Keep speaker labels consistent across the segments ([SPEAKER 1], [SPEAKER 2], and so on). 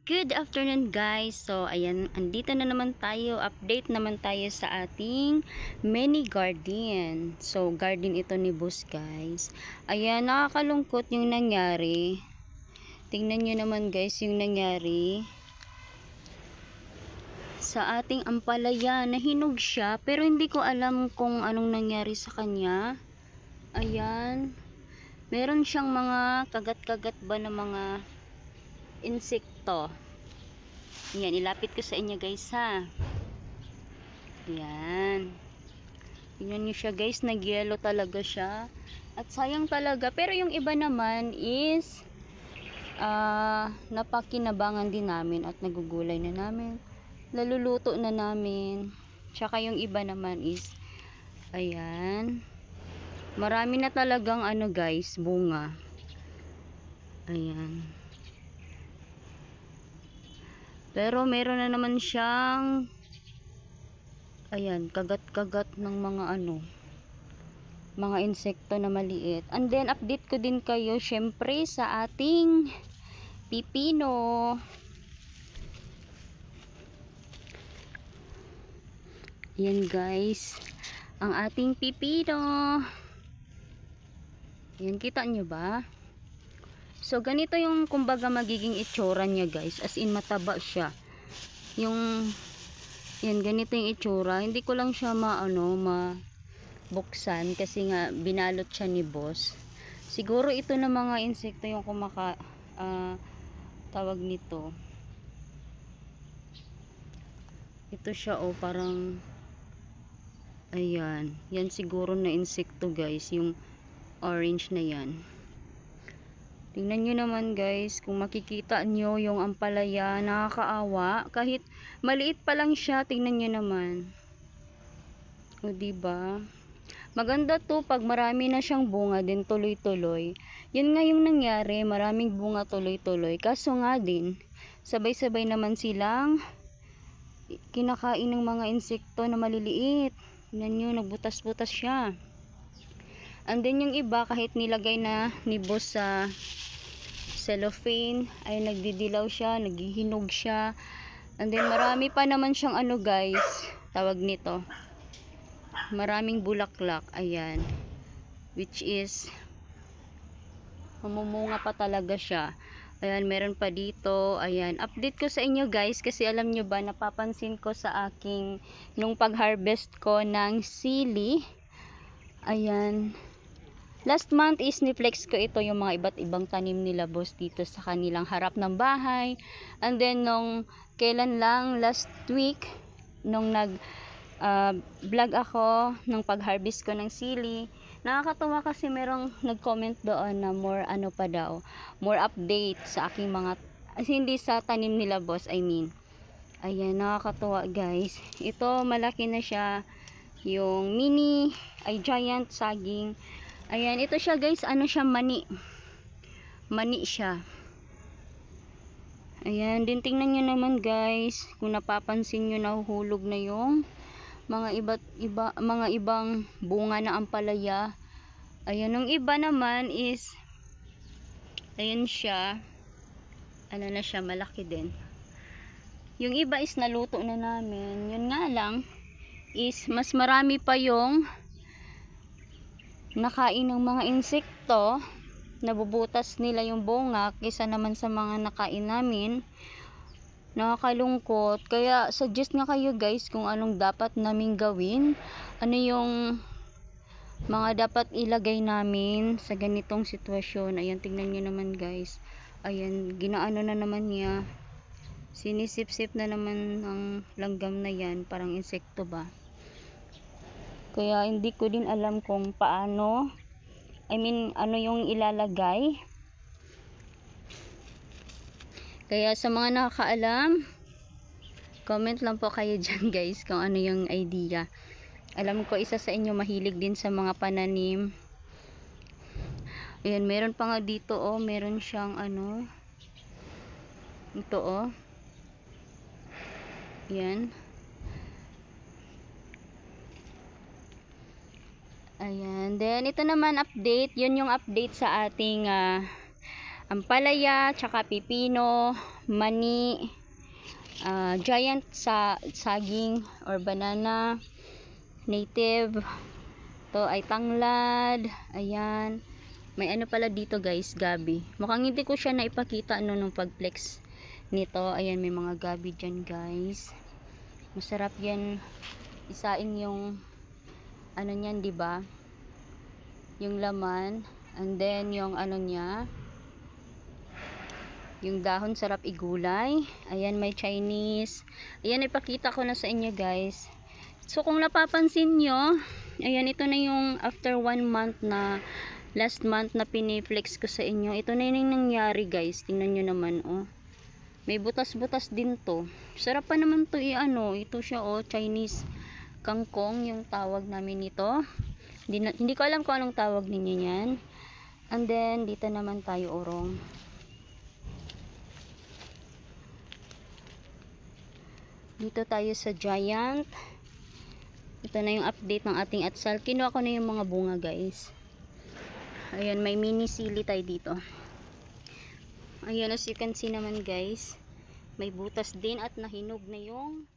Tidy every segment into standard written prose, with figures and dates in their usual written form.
[SPEAKER 1] Good afternoon guys. So ayan, andito na naman tayo, update naman tayo sa ating mini garden. So garden ito ni boss guys. Ayan, nakakalungkot yung nangyari. Tingnan nyo naman guys yung nangyari sa ating ampalaya. Nahinog siya pero hindi ko alam kung anong nangyari sa kanya. Ayan, meron siyang mga kagat-kagat ba na mga insekto. Yan, ilapit ko sa inyo guys ha. Yan. Tingnan nyo siya guys, nag-yellow talaga siya. At sayang talaga. Pero yung iba naman is napakinabangan din namin at nagugulay na namin. Naluluto na namin. Tsaka yung iba naman is ayan. Marami na talagang ano guys, bunga. Ayan. Pero meron na naman siyang ayan, kagat-kagat ng mga mga insekto na maliit. And then update ko din kayo syempre sa ating pipino. Ayan guys, ang ating pipino. Ayan, kita nyo ba? So ganito yung kumbaga magiging itsura niya guys, as in mataba siya. Yung yan, ganito yung itsura. Hindi ko lang siya mabuksan kasi nga binalot siya ni boss. Siguro ito na mga insekto yung tawag nito. Ito siya parang ayan, yan siguro na insekto guys, yung orange na yan. Tingnan nyo naman guys, kung makikita nyo yung ampalaya, nakakaawa. Kahit maliit pa lang siya, tingnan nyo naman. O diba? Maganda to pag marami na siyang bunga din tuloy-tuloy. Yun nga yung nangyari, maraming bunga tuloy-tuloy. Kaso nga din, sabay-sabay naman silang kinakain ng mga insekto na maliliit. Tingnan nyo, nagbutas-butas siya. And then yung iba, kahit nilagay na ni boss sa cellophane, ay nagdidilaw siya, naghihinog siya. And then marami pa naman siyang guys, tawag nito, maraming bulaklak, ayan, which is mamumunga pa talaga siya. Ayan, meron pa dito. Ayan, update ko sa inyo guys, kasi alam nyo ba, napapansin ko sa aking nung pag-harvest ko ng sili. Ayan, last month is ni-flex ko ito yung mga iba't ibang tanim nila boss dito sa kanilang harap ng bahay. And then nung kailan lang, last week, nung vlog ako ng pag-harvest ko ng sili, nakakatawa kasi merong nag-comment doon na more pa daw, more update sa aking mga, hindi sa tanim nila boss, I mean. Ayan, nakakatawa guys. Ito malaki na siya, yung mini ay giant saging. Ayan, ito siya guys, siya, mani siya. Ayan, din tingnan nyo naman guys, kung napapansin nyo, nahuhulog na yung mga ibang bunga na ampalaya. Ayan, yung iba naman is ayan siya, na siya, malaki din. Yung iba is naluto na namin. Yun nga lang is mas marami pa yung nakain ng mga insekto, nabubutas nila yung bunga kaysa naman sa mga nakain namin. Nakakalungkot. Kaya suggest nga kayo guys kung anong dapat naming gawin, ano yung mga dapat ilagay namin sa ganitong sitwasyon. Ayan, tingnan nyo naman guys. Ayan, ginaano na naman niya, sinisip-sip na naman ang langgam na yan, parang insekto ba. Kaya hindi ko din alam kung paano, ano yung ilalagay. Kaya sa mga nakakaalam, comment lang po kayo dyan guys kung ano yung idea. Alam ko isa sa inyo mahilig din sa mga pananim. Ayan, meron pa nga dito meron siyang ito ayan. Ayan, then ito naman update, yun yung update sa ating ampalaya, tsaka pipino, mani, giant saging or banana, native. To ay tanglad. Ayan. May ano pala dito guys, gabi. Mukhang hindi ko siya naipakita nung pag-flex nito. Ayan, may mga gabi dyan guys. Masarap yan. Isain yung ano niyan, di ba? Yung laman. And then yung ano niya, yung dahon sarap igulay. Ayan, may Chinese. Ayan, ipakita ko na sa inyo guys. So kung napapansin nyo, ayan, ito na yung after 1 month na, last month na piniflex ko sa inyo. Ito na yung nangyari guys. Tingnan nyo naman, oh. May butas-butas din to. Sarap pa naman to i-ano. Ito siya, oh, Chinese kangkong yung tawag namin nito. Hindi ko alam kung anong tawag ninyo yan. And then, dito naman tayo, orong. Dito tayo sa giant. Ito na yung update ng ating atsal. Kinuha ko na yung mga bunga guys. Ayan, may mini sili tayo dito. Ayan, as you can see naman guys, may butas din at nahinog na yung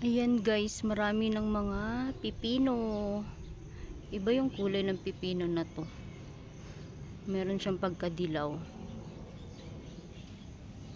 [SPEAKER 1] Ayan guys, marami ng mga pipino. Iba yung kulay ng pipino na to. Meron siyang pagkadilaw.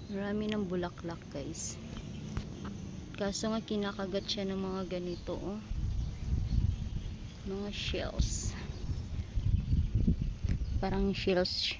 [SPEAKER 1] Marami ng bulaklak guys. Kaso nga kinakagat siya ng mga ganito oh. Mga shells. Parang shells